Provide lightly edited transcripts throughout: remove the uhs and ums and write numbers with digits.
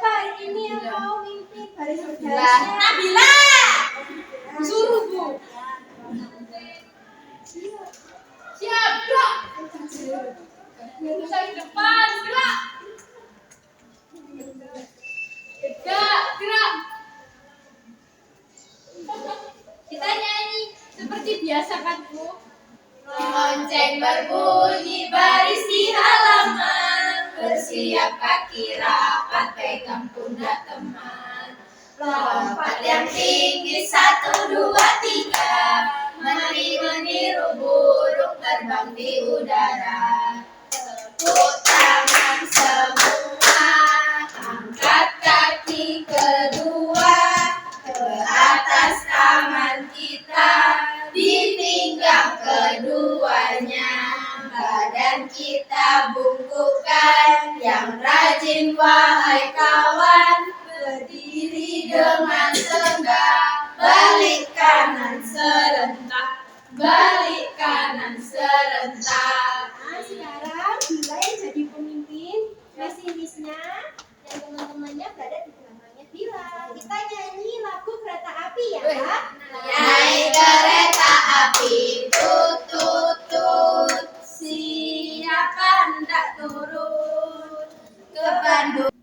siapa ini yang mau mimpin baris berbarisnya? Nabila. Suruh Bu. Siap, gerak. Bisa di depan, gerak. Gerak. Kita nyanyi seperti biasa kan Bu? Lonceng berbunyi baris di halaman, bersiap kaki rapat pegang pundak teman. Lompat yang tinggi 1, 2, 3, mari meniru burung terbang di udara. Tepuk tangan semua, angkat kaki kedua ke atas tangan kita, di pinggang keduanya badan kita bungkukkan. Yang rajin wahai kawan, berdiri dengan tegak, balik kanan serentak, balik kanan serentak. Nah, sekarang Bila yang jadi pemimpin, masinisnya dan teman-temannya berada di belakangnya Bila. Kita nyanyi lagu Kereta Api ya. Naik kereta api, tut tut tut, siapa hendak turun ke Bandung?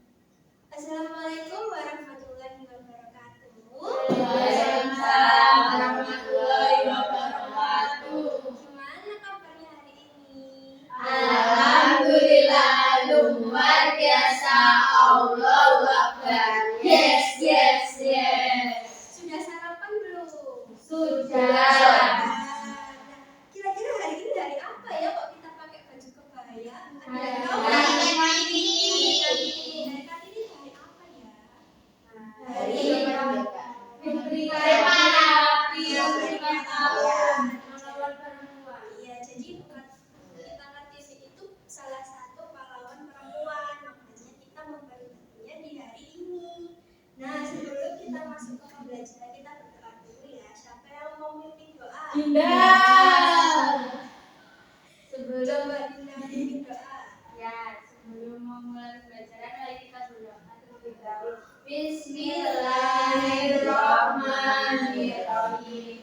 Assalamualaikum warahmatullahi wabarakatuh. Waalaikumsalam warahmatullahi wabarakatuh. Gimana kabarnya hari ini? Alhamdulillah luar biasa, Allahu Akbar. Yes, yes, yes. Sudah sarapan belum? Sudah. Nah, kira-kira hari ini hari apa ya kok kita pakai baju kebaya? Ada yang tahu? Hari Kartini. Hari Kartini hari apa ya? Hari memberikan api memberikan tahun melawan perempuan. Iya, jadi kita Kartini itu salah satu pahlawan perempuan. Makanya kita memperingatinya di hari ini. Nah, sebelum kita masuk ke pembelajaran, kita berdoa dulu ya. Siapa yang mau mimpin doa? Dinda. Coba Dinda mimpin doa. Ya, sebelum memulai pembelajaran mari kita berdoa terlebih dahulu. Bismillahirrahmanirrahim.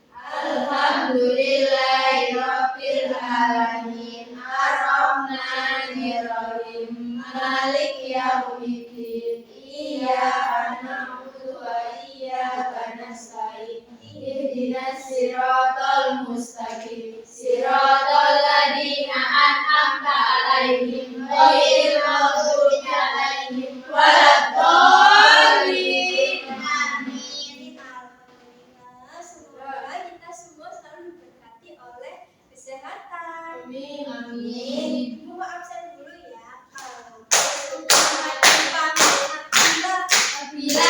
Alhamdulillahirabbil alamin. Arrahmanirrahim. Maliki yaumiddin. Iyyaka na'budu wa iyyaka nasta'in. Ihdinas siratal mustaqim. Siratal ladzina an'amta 'alaihim ghairil maghdubi 'alaihim waladdallin. Amin. Alhamdulillah, semoga kita semua selalu diberkati oleh kesehatan. Amin. Amin. Ibu mau absen dulu ya. Bila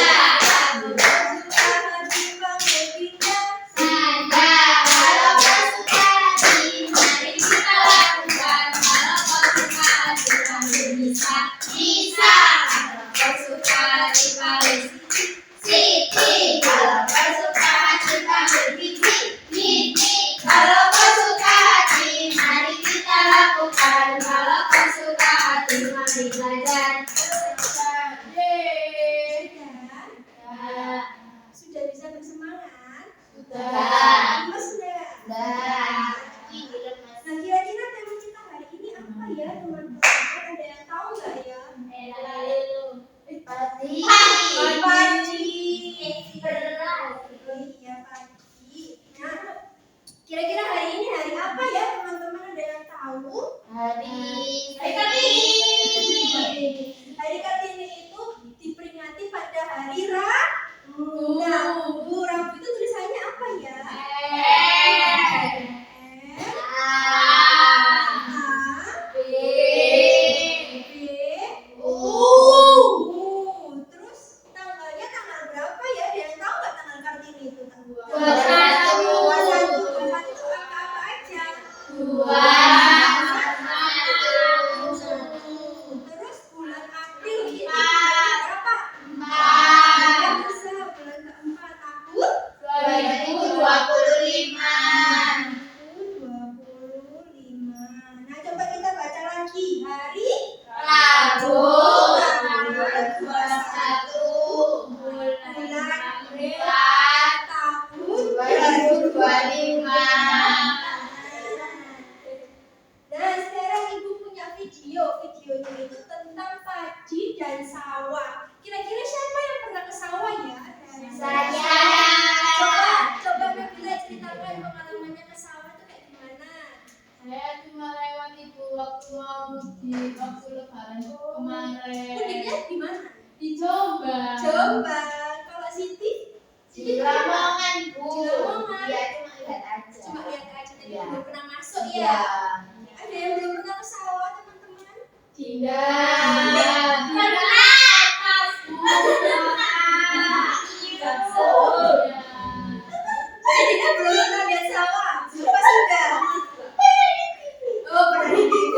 kalau kau suka hati, mari kita lakukan. Kalau kau suka hati, kamu bisa. Kalau kau suka hati, kamu Siti. Kalau kau suka hati, kamu Niti. Kalau kau suka hati, mari kita lakukan. Kalau kau suka hati, mari belajar. Sudah bisa bersemangat? Sudah. Gemes enggak? Sudah. Nah, kira-kira tema kita hari ini apa ya, teman-teman? Ada yang tahu nggak ya? Pagi. Oh iya, pagi. Nah, kira-kira hari ini hari apa ya, teman-teman? Ada yang tahu? Hari Hari Kartini itu diperingati pada hari Rabu. Rabu itu tulisannya apa ya? Terus tanggalnya tanggal berapa ya? Ada yang tahu nggak tanggal Kartini itu? Tanggal 21 itu apa aja? Terus bulan April itu bulan berapa? Bisa bulan keempat. Di Lamongan, Bu. Di Lamongan. Iya, cuma lihat aja. Cuma lihat aja tadi Iya. belum pernah masuk ya. Iya. Ada yang belum pernah ke sawah teman-teman? Tidak. Jadi Dina belum pernah lihat sawah. Apa sudah? Oh, pernah di TV.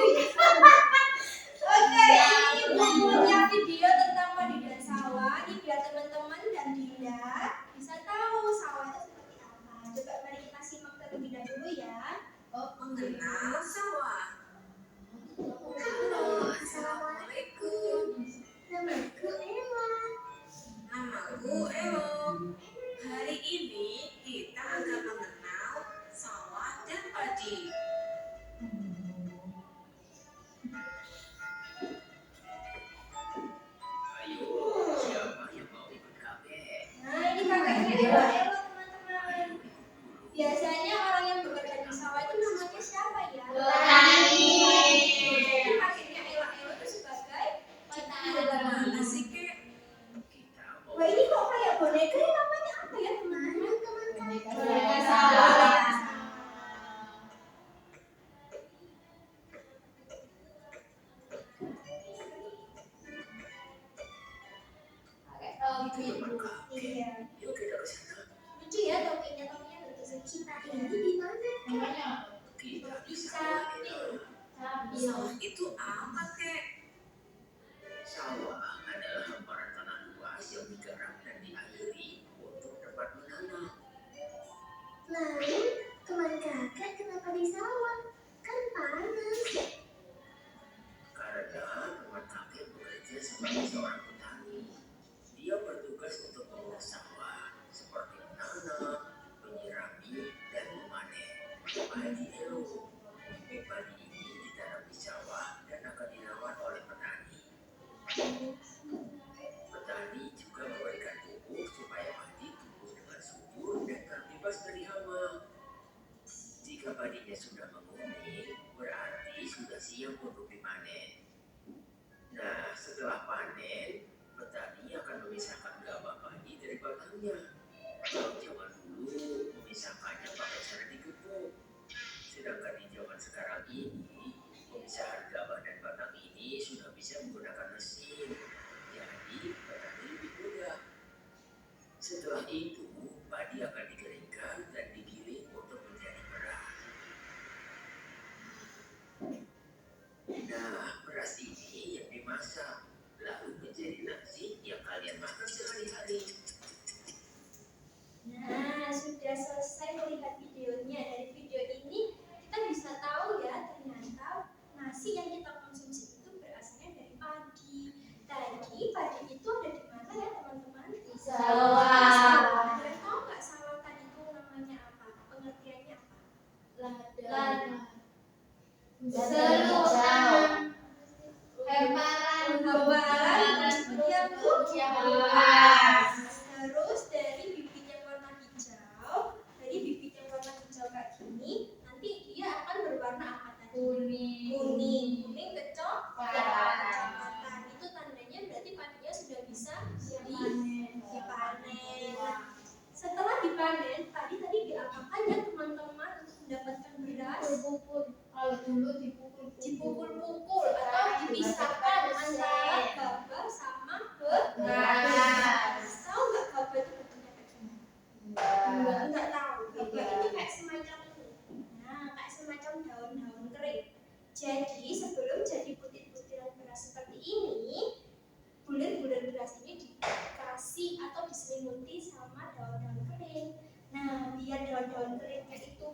Oke, ini Ibu punya video tentang mandi dan sawah. Ini biar teman-teman dan Dinda bisa tahu sawah itu seperti apa. Coba mari kita simak terlebih dahulu ya. Mengenal sawah. Halo, assalamualaikum. Namaku Ella. Namaku Elo. Hari ini kita akan mengenal sawah dan padi. Ayo, siapa yang mau ikut kakek? Nah, ini kakaknya Ella, teman-teman. Biasanya orang yang bekerja di sawah itu namanya siapa ya? Petani. Jadi kakeknya Ella itu sebagai petani. Mana sih, Kek? Kita mau Wah, ini kok kayak boneka ya, namanya apa ya teman-teman? Boneka sawah. Pakai topi. ke tempat kakek. Iya. Yuk kita ke sana. Lucu ya topinya bertulisan kita ini di mana? Namanya Kita bisa Capil. sapi. Sawah itu apa, Kek? Sawah adalah hamparan tanah luas yang digarap dan diairi untuk dapat menanam. Lalu, teman kakak kenapa di sawah? Kan panas. Karena teman kakek bekerja sebagai seorang petani. Dia bertugas untuk mengurus sawah seperti menanam, menyirami, dan memanen. Padi Elo. Padi ini ditanam di sawah dan akan dirawat oleh petani. Petani juga memberikan pupuk supaya padi tumbuh dengan subur dan terbebas dari hama. Jika padinya sudah menguning, berarti sudah siap untuk dipanen. Nah, setelah panen, petani akan memisahkan gabah padi dari batangnya. Kalau zaman dulu, memisahkannya pakai cara digepuk. Sedangkan di zaman sekarang ini, pemisahan gabah dan batang ini sudah bisa menggunakan mesin. Jadi, petani lebih mudah. Setelah itu, padi akan dikeringkan dan digiling untuk menjadi beras. Nah, beras ini yang dimasak, lalu menjadi nasi yang kalian makan sehari-hari. Nah, sudah selesai melihat videonya. Dari video ini kita bisa tahu ya, ternyata nasi yang kita konsumsi itu berasalnya dari padi. Tadi padi itu ada di mana ya teman-teman? Di Sawah. Kalian tahu nggak sawah tadi itu namanya apa? Pengertiannya apa? Ladang. Seluruh Hamparan yang luas. luas. Terus dari bibit yang warna hijau, kayak gini, nanti dia akan berwarna apa tadi? Kuning kecoklatan. Itu tandanya berarti padinya sudah bisa dipanen. Setelah dipanen, padi tadi diapakan ya teman-teman untuk mendapatkan beras? Kalau dulu dipukul. Dipukul-pukul atau dipisahkan antara gabah sama Beras. Tahu nggak gabah itu bentuknya kayak gimana? Enggak tahu. Gabah itu kayak semacam ini. Nah, kayak semacam daun-daun kering. Jadi sebelum jadi butir-butiran beras seperti ini, bulir-bulir beras ini dikasih atau diselimuti sama daun-daun kering. Nah, biar daun-daun keringnya itu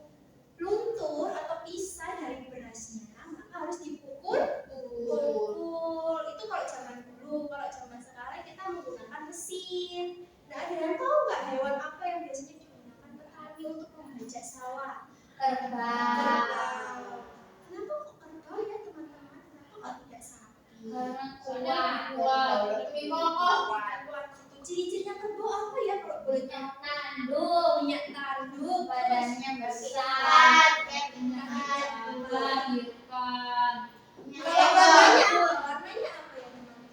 luntur atau pisah dari berasnya, maka harus dipukul. Itu kalau zaman dulu. Kalau zaman sekarang kita menggunakan mesin. Nah, ada yang tahu nggak hewan apa yang biasanya digunakan petani untuk membajak sawah? Kerbau. Kenapa kok kerbau ya teman-teman? Kenapa kok tidak sapi? Karena kuat. Lebih kokoh. Ciri-cirinya kerbau apa ya kalau boleh tahu? Punya tanduk, Badannya besar. melahirkan. Kalau Warnanya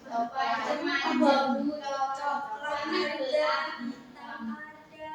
apa ya teman-teman? abu-abu. Coklat ada, hitam ada.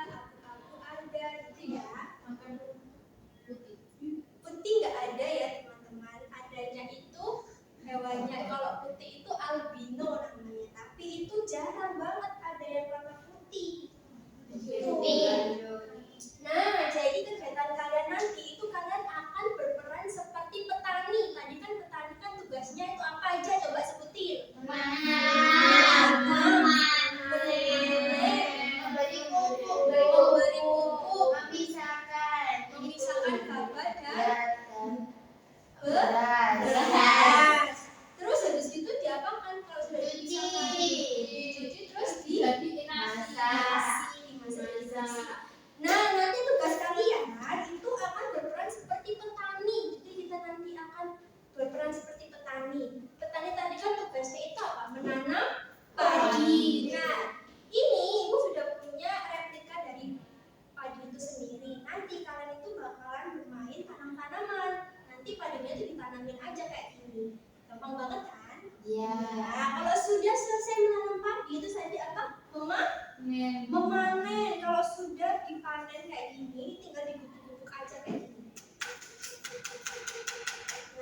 panen kayak gini, tinggal digubuk-gubuk aja kayak gini.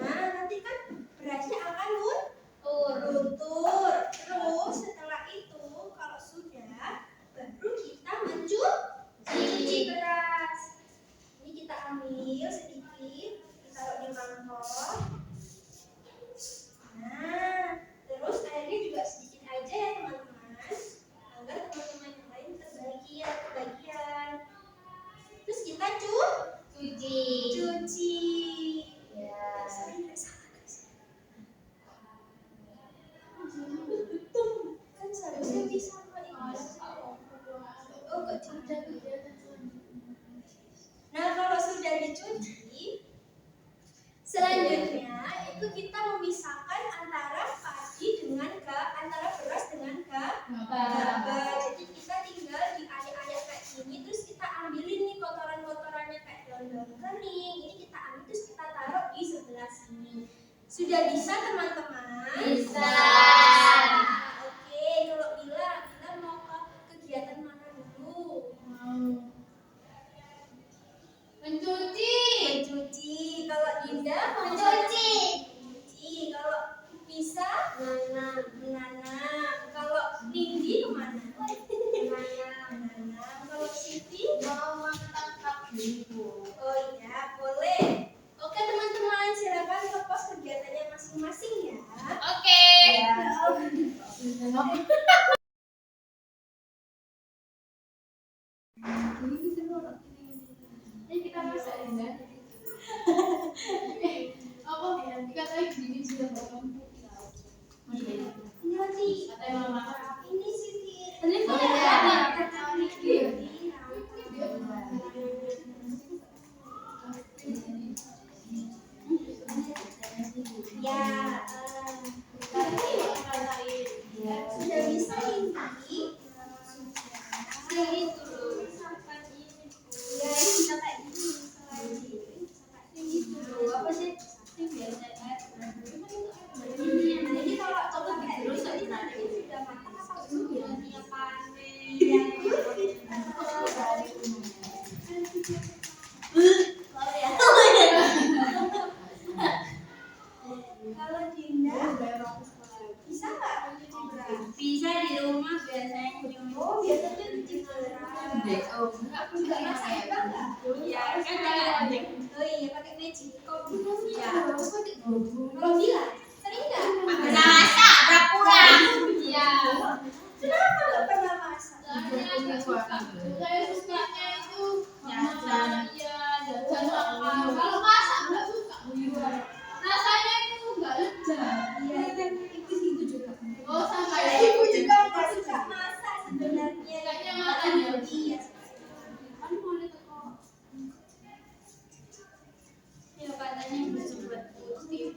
Nah, nanti kan berasnya akan luntur. Terus setelah itu kalau sudah, baru kita mencuci beras. Ini kita ambil sedikit, kita taruh di mangkok. Nah, terus airnya juga sedikit aja ya teman-teman, agar teman-teman yang lain kebagian. Terus kita cuci. Ya. Kan seharusnya bisa Nah, kalau sudah dicuci, selanjutnya itu kita memisahkan antara antara beras dengan gaba. Jadi kita tinggal diayak-ayak kayak gini, terus kita ambilin nih kotoran-kotorannya kayak daun-daun kering. Ini kita ambil terus kita taruh di sebelah sini. Sudah bisa teman-teman? Bisa. Oke, kalau Bila mau ke kegiatan mana dulu? Mencuci. Kalau Dinda mau Mencuci. Kalau bisa menanam. Kalau Nindi kemana? Menanam. Kalau Siti Mau menangkap ibu. oh iya, boleh. Oke teman-teman, silakan lepas kegiatannya masing-masing ya. Oke. Ini kita masak ya. Apa dikatakan gini juga kamu. Nanti Katanya mama. ini Siti. Ini Oh, iya. Ya, sudah bisa ini. Ini dulu. Ya, ini bisa kayak gini. Ini dulu. Apa sih? Ini biasanya. Jadi kalau coba kayak gini, nanti sudah matang apa belum? Ya panen. Kalau Dinda bisa nggak mencuci beras? Bisa di rumah biasanya Oh, biasanya cuci beras. Oh, Nggak masak juga nggak? ya kan ada. Oh iya, pakai magicom. Iya. Kalau Bila, sering nggak? Masak pura-pura. Iya. Kenapa nggak pernah masak? saya sukanya itu Jajan. Iya, jajan makan. Kalau masak nggak suka. Rasanya itu nggak lezat. Iya, kan ibu juga. Oh, sama ya. Ibu juga nggak suka masak sebenarnya. Sukanya makan ya. Iya. Kan boleh teko. Ya katanya bisa buat putih.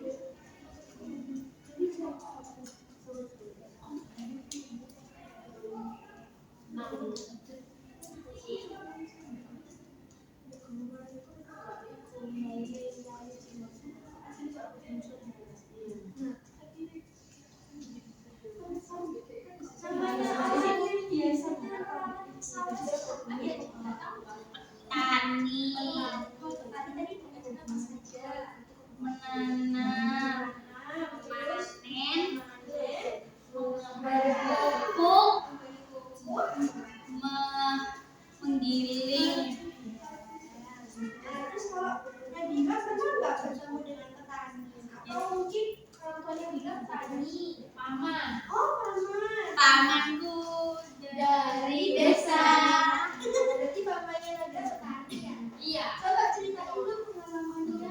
Tani, menanam, memanen, memupuk, menggiling. Terus kalau Nabila pernah nggak bertemu dengan petani? Atau mungkin orang tuanya bilang petani. Paman. Oh, paman. Pamanku dari desa. Berarti bapaknya Nabila petani ya? Iya. Coba ceritain dulu pengalamannya.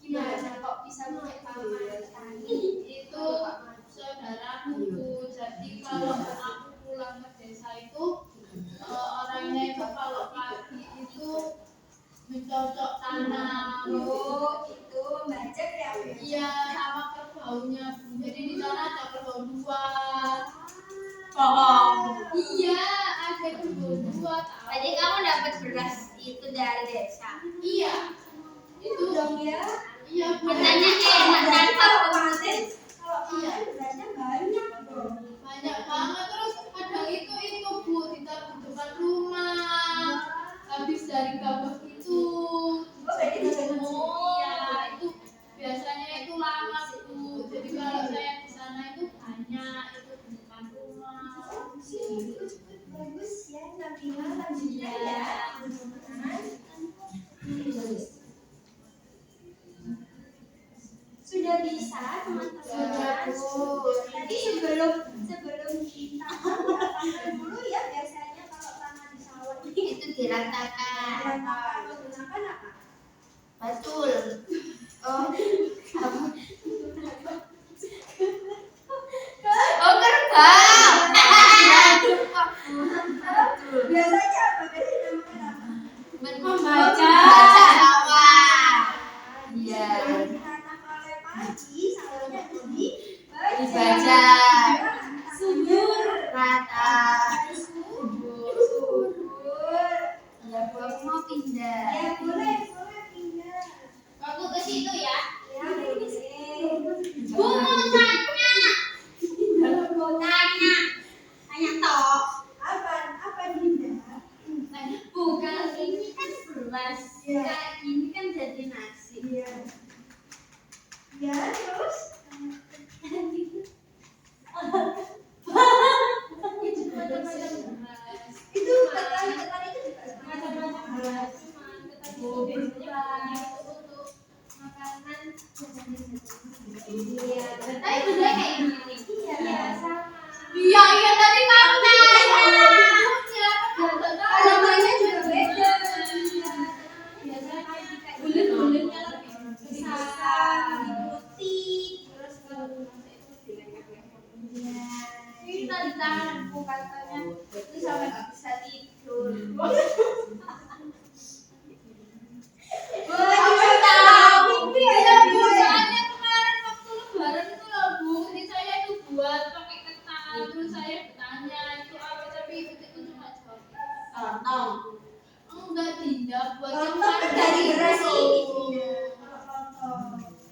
Gimana kok bisa punya paman petani? Itu saudaraku. Jadi kalau aku pulang ke desa itu orangnya itu kalau pagi itu mencocok tanah. Oh, itu membajak ya? Iya, sama kerbaunya. Jadi di sana ada kerbau dua. Bohong. Iya, ada kerbau dua. Tahu. Jadi kamu dapat beras itu dari desa. Iya, itu Dong ya. iya. Katanya enak dan Kalau kalau panen, berasnya banyak dong. Banyak banget terus kadang itu Bu kita butuhkan rumah. Bagus ya, Nabila lanjutkan ya. Sudah bisa teman-teman. Tadi sebelum kita apakan dulu ya, biasanya kalau tanah di sawah ini Itu diratakan. menggunakan apa? Betul. Oh, apa? Oh, kerbau. Biasanya apa? Biasanya dinamakan apa? Membaca sawah. Iya. Sebelum ditanam oleh padi, sawahnya harus Dibaca. Subur. Rata. Subur. Ya, Bob mau pindah. Ya boleh pindah. Aku ke situ ya. Ya boleh. Bu mau tanya. Tanya toh. Apa Dinda? Bukan ini kan beras. Iya. Kayak gini kan jadi nasi. Iya. Ya terus? Itu macam-macam beras. Itu ketan itu juga Macam-macam beras. Biasanya untuk makanan Iya. tapi bener kayak gini. Iya sama. Iya tadi kamu nanya. Tanamannya juga beda. Biasanya kayak bulan-bulannya lebih besar. Putih. Terus kalau Ini tadi tanganku katanya itu sampai nggak bisa tidur. Aku tahu. Iya bu, soalnya kemarin waktu lebaran itu loh bu, ini saya itu buat pakai ketan, terus saya bertanya itu apa tapi itu cuma jawab lontong. Enggak tidak buat yang Lontong kan dari beras ini. Lontong.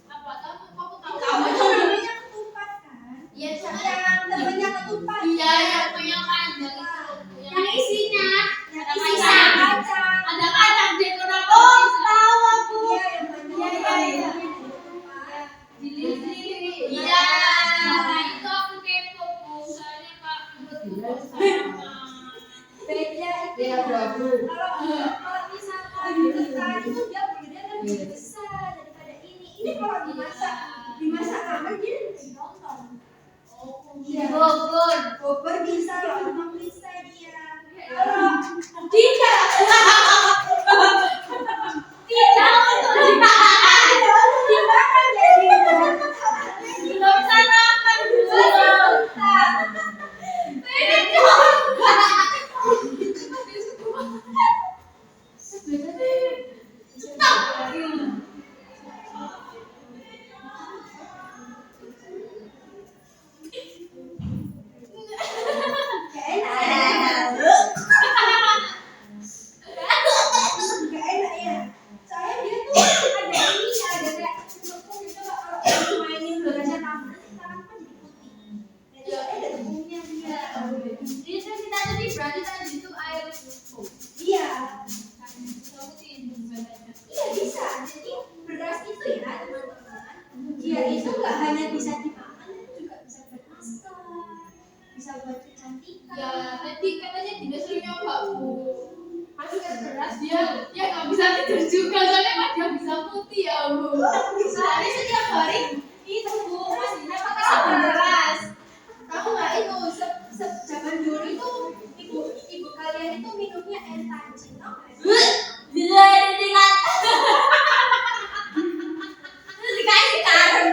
apa kamu tahu? Kamu tuh namanya ketupat kan? Iya Yang temennya ketupat. Iya yang punya panjang itu. Yang isinya. Yang Ada isinya kacang. kacang. Ada kacang dekorasi. Oh, tahu aku. Iya, yang banyak. Iya. Ketupat. Dili-dili. Iya. Nah itu aku kepo bu, soalnya kak menurut sama. Beda itu. Iya, berabu. Kalau misalkan ketan itu dia bulatnya kan lebih besar daripada ini. Ini kalau dimasak lama dia lebih lontong. Iya. Bogor bisa, lontong bisa dia. Kalau tidak. Tidak untuk dimakan. Dimakan jadi Belum sarapan dulu. Ini coba. Gak enak ya. Gak enak ya. Soalnya dia tuh ada ininya, ada kayak tepung gitu. Kalau kamu mainin berasnya taman, sekarang kan jadi putih. Jadi ada tepungnya dia. Jadi kita tadi berarti tadi itu air susu. Iya. Iya. Iya bisa. Jadi beras itu ya teman-teman. Dia itu nggak hanya bisa dimakan, tapi juga bisa buat masker, bisa buat kecantikan. Ya, tadi katanya tidak sering nyoba bu. Masukkan beras dia nggak bisa tidur juga soalnya kan dia bisa putih ya bu. Soalnya setiap hari itu bu pastinya pakai sabun beras. Tahu nggak itu zaman dulu itu ibu kalian itu minumnya air tancin, tau nggak? Bila diingat. Terus dikasih garam.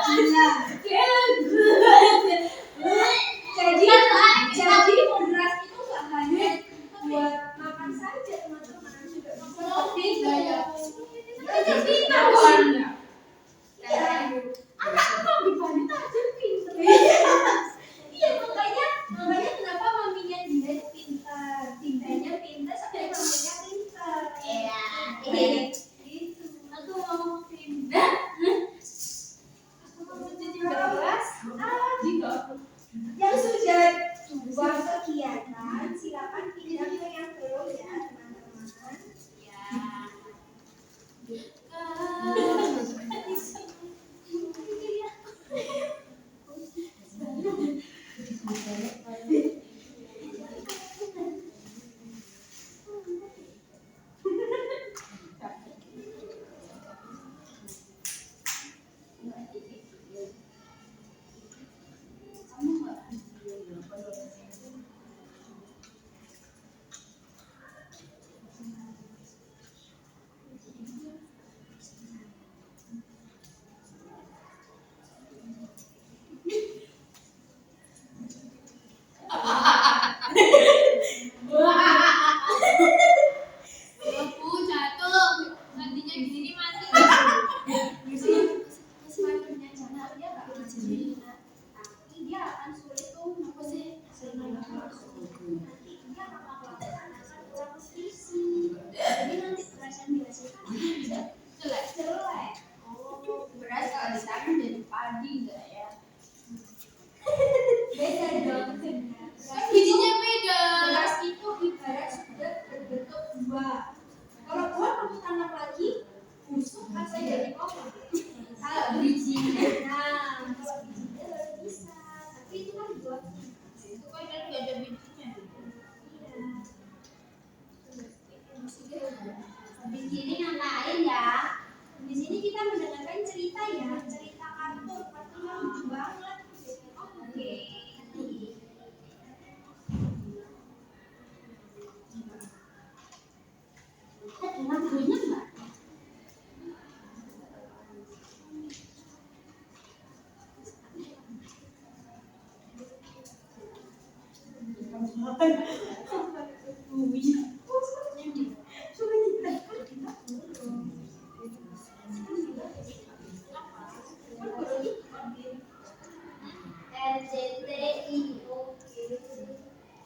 Gila. Jadi Kan soalnya kita beras itu nggak hanya buat makan saja teman-teman, juga protein ya. Itu Pintar warna. Iya. Anak kok di Bali aja pintar. Iya makanya kenapa maminya dia pintar, Dindanya pintar sampai mama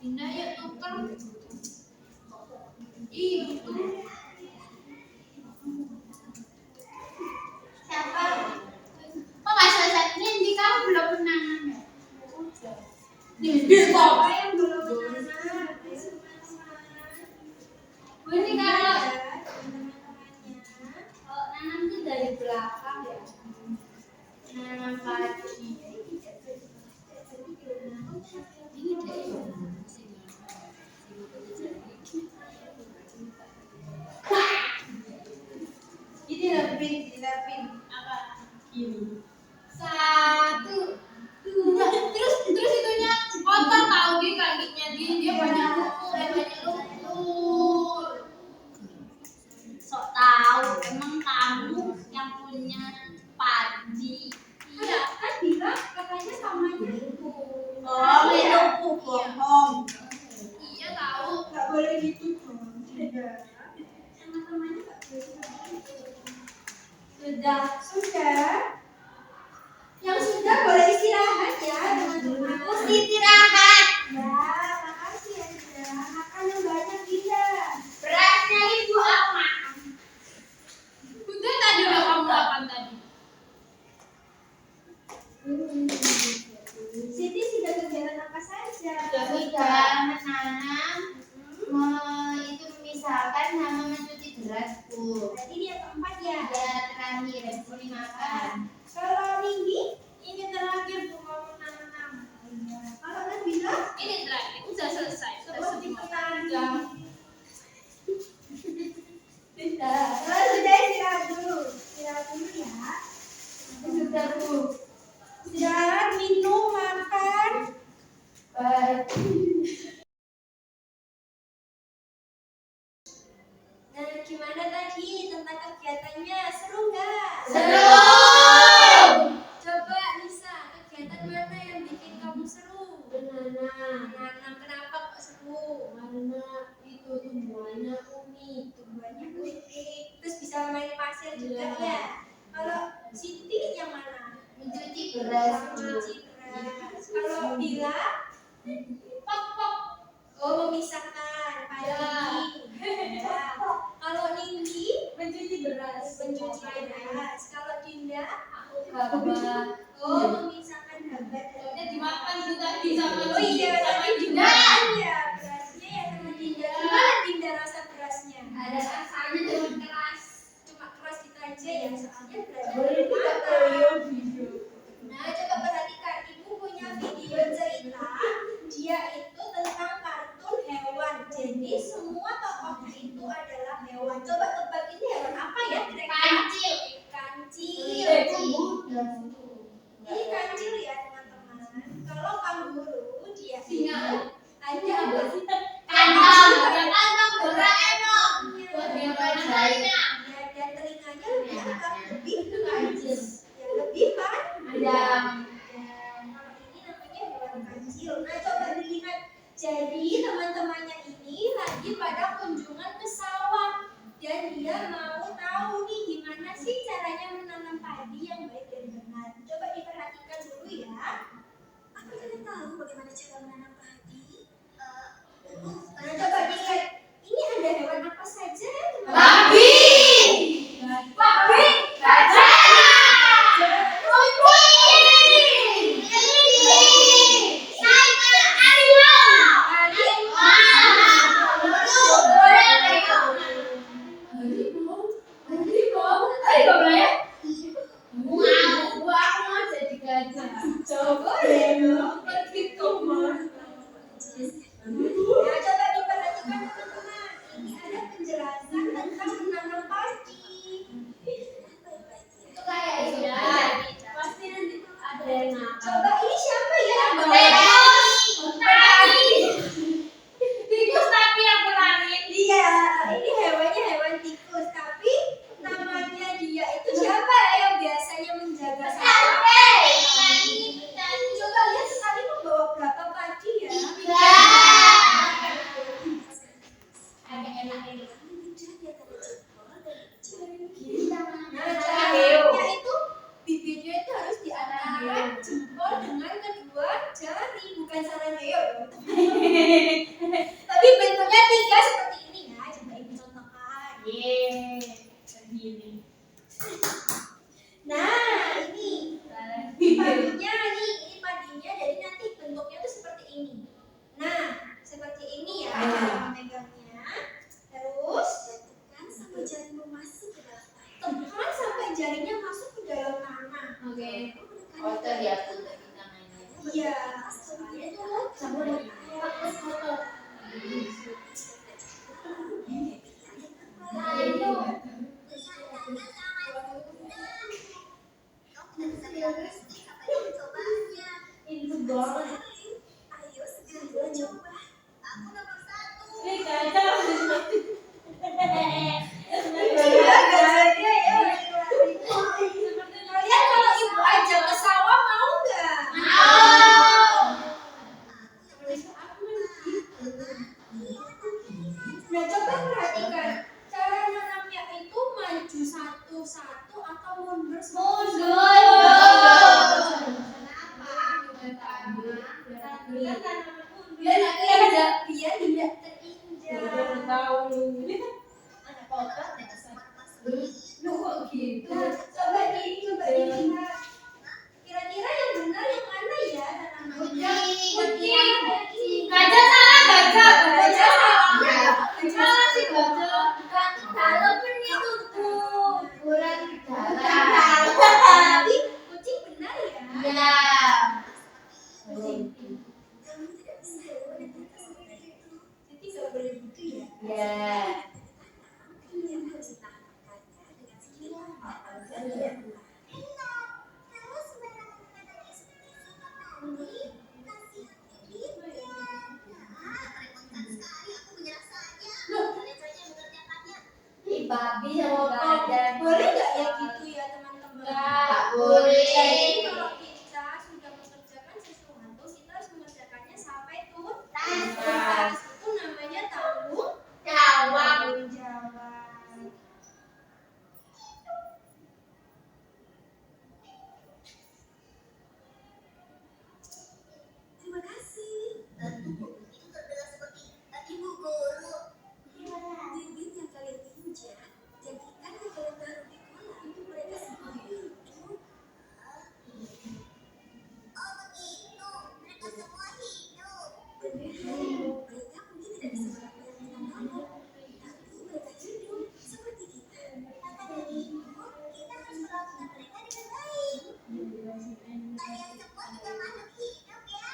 Indah ya tukar. Ih, itu. Siapa? Kok nggak selesainya di kamu belum menanam ya? Di kok. Siapa yang belum menanam? Ayo teman-teman. Ini kalau Teman-temannya. kalau nanam tuh dari belakang ya. Nanam padi. Dilapin. Apa? Ini. Satu, dua, terus itunya kotor tahu dia kakinya dia banyak lumpur. Sok tahu emang kamu yang punya padi. Iya, kan bilang katanya samanya itu. Oh, itu bohong. Iya tahu. Nggak boleh gitu dong. Tidak. Teman-temannya nggak boleh gitu. Sudah. Yang sudah boleh istirahat ya teman-teman. Aku istirahat. Ya, makasih ya sudah. Makan yang banyak tidak. Berasnya ibu aku makan. Udah tadi udah kamu makan tadi. Siti sudah kegiatan apa saja? Sudah menanam, itu memisahkan sama mencuci derasku. Tadi dia keempat ya. Ada terakhir ini makan. Kalau Ringgi, ini terakhir tuh kamu nanam. Kalau Nabila, Ini terakhir udah selesai. Sudah seperti semua. petanda. Sudah. Kalau sudah istirahat dulu. Istirahat dulu ya. Sudah Bu. Istirahat, minum, makan. Nah, gimana tadi tentang kegiatannya? Seru nggak? Seru. Coba Nisa, kegiatan mana yang bikin kamu seru? Menanam. Menanam. Kenapa kok seru? Karena itu tumbuhannya unik. Tumbuhannya unik. Terus bisa main pasir juga Iya. ya. Kalau Siti yang mana? Mencuci beras. Mencuci beras. Kalau Bila? Pok pok. Oh, memisahkan padi. Ya. Kalau Nindi? Mencuci beras. Mencuci beras. Kalau Dinda? Gabah. Oh, memisahkan gabah. Soalnya dimakan tuh tadi sama Oh iya, sama tadi Dinda. dimakan ya berasnya ya sama Dinda. Gimana Dinda rasa berasnya? Ada rasanya cuma keras. Cuma keras gitu aja ya, soalnya berasnya Boleh kita dimakan. video. Nah, coba perhatikan, ibu punya video cerita. Dia itu tentang kartun hewan. Jadi semua tokohnya itu adalah hewan. Coba tebak ini hewan apa ya? Kira-kira? Kancil. Kancil. Ini kancil ya teman-teman. Kalau kanguru dia Singa. ada apa sih? Kantong. Ada kantong Doraemon. Buat dia Ya, dan telinganya lebih agak lebih kancil. Ya lebih kan? Panjang. Kalau ini namanya hewan kancil. Nah, coba dilihat. Jadi teman-temannya ini lagi pada kunjungan ke sawah dan dia mau tahu nih gimana sih caranya menanam padi yang baik dan benar. Coba diperhatikan dulu ya. Apa kalian tahu bagaimana cara menanam padi? Nah, coba dilihat. Ini ada hewan apa saja? Babi. Babi. Gajah. Kucing. Kelinci. Sapi. Harimau. Coba deh, pergi ke mall. Ya. Kalian harus ditambahkannya dengan sedikit tambah agar Iya. tidak kurang. Kalau sembarangan mengatakan seperti itu, Pandi, kasihan bibirnya. Repotkan sekali, aku menyerah saja. Kalian saja yang mengerjakannya. Ih, babi sama badan. Boleh nggak ya gitu ya teman-teman? Nggak boleh. Jadi kalau kita sudah mengerjakan sesuatu, kita harus mengerjakannya sampai tuntas. Itu namanya tanggung Jawab. jawab. Terima kasih. Itu terdengar seperti ibu guru. Bibit yang kalian injak dan ikan yang kalian taruh di kolam itu mereka semua hidup. Oh begitu, mereka semua hidup. Benar, mereka mungkin tidak bisa melakukan yang kita mau, tapi mereka hidup seperti kita. Maka dari itu, kita harus melakukan mereka dengan baik. Kalian semua juga makhluk hidup ya.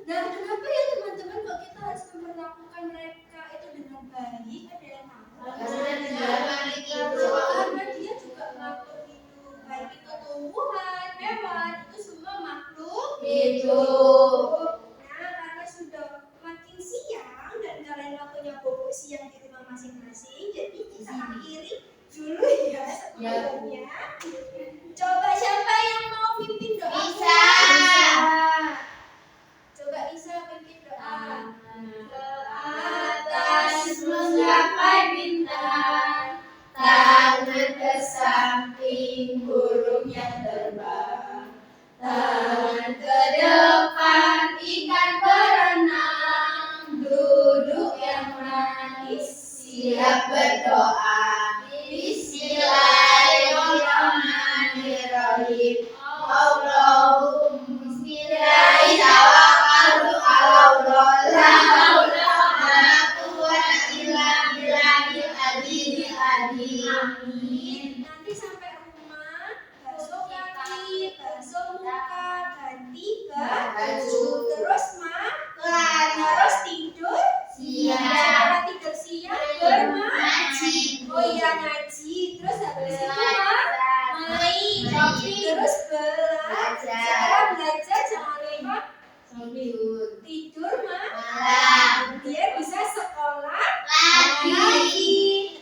Nah, kenapa ya teman-teman kok kita harus memperlakukan mereka itu dengan baik? Ada yang tahu? Karena dia makhluk hidup. Karena dia juga makhluk hidup. Baik itu tumbuhan, hewan, itu semua makhluk Hidup. Nah, karena sudah makin siang dan kalian waktunya bobo siang di rumah masing-masing, jadi kita akhiri dulu ya sekolahnya. Coba siapa yang mau pimpin doa? Bisa. Coba Isa pimpin doa. Ke atas menggapai bintang, tangan ke samping burung yang terbang, tangan ke depan ikan berenang, duduk yang manis siap berdoa. Bismillahirrahmanirrahim. Allahumma bismillahirrahmanirrahim. La haula wala quwwata illa billahil aliyyil azim. Amin. Nanti sampai rumah, basuh kaki, basuh muka, ganti baju, terus harus tidur. Siap. Setelah tidur siang bermain. Ngaji. Oh iya ngaji. Terus habis itu main. Shopping. Terus setelah belajar jangan lupa Lanjut. tidur Malam. biar bisa sekolah Lagi.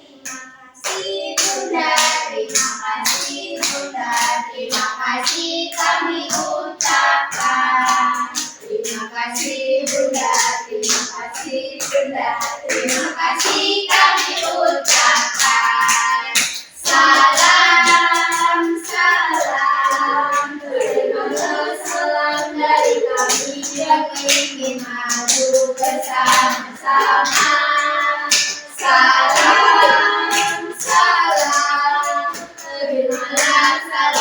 Terima kasih Bunda. Terima kasih kami ucapkan. Terima kasih Bunda, terima kasih Bunda, terima kasih kami ucapkan. Salam, salam, terimalah salam dari kami yang ingin maju bersama-sama. Salam, salam, terimalah salam